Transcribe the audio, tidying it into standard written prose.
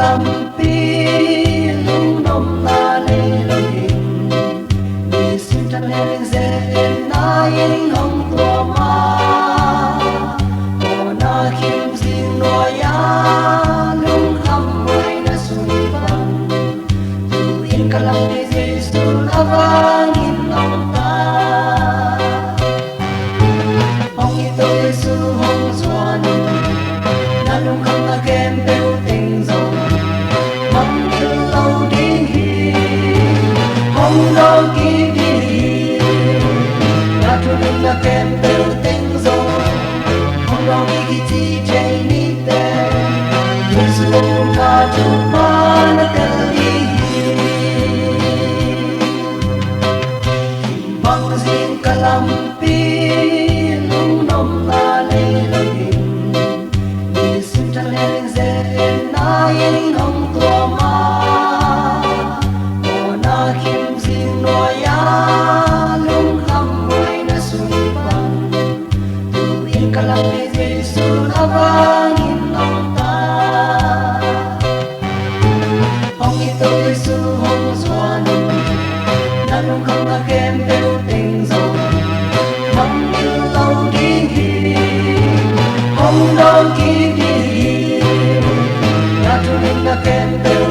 kalampi lung nom na le lo ding ni sim tan le ze na yin hong tua ma o na kim jing no ya lung ham moi na suni bang tu in kalampi jesu awang in nom ta hong i to jesu hong chuan na lung kham na kem pe lo ki ki na tu na kem pe ting zo hong lo ki ki ti jai ni te yesu na tu ma na te li bang zin kalam pi lung nom na le lo ding ni sim ta le ze na yin hong tua ma kalampi jesu awang in nom ta hong i to jesu hong chuan na lung kham na kem pe ting zo hong il lo ding hi hong lo ki ki na tu na kem pe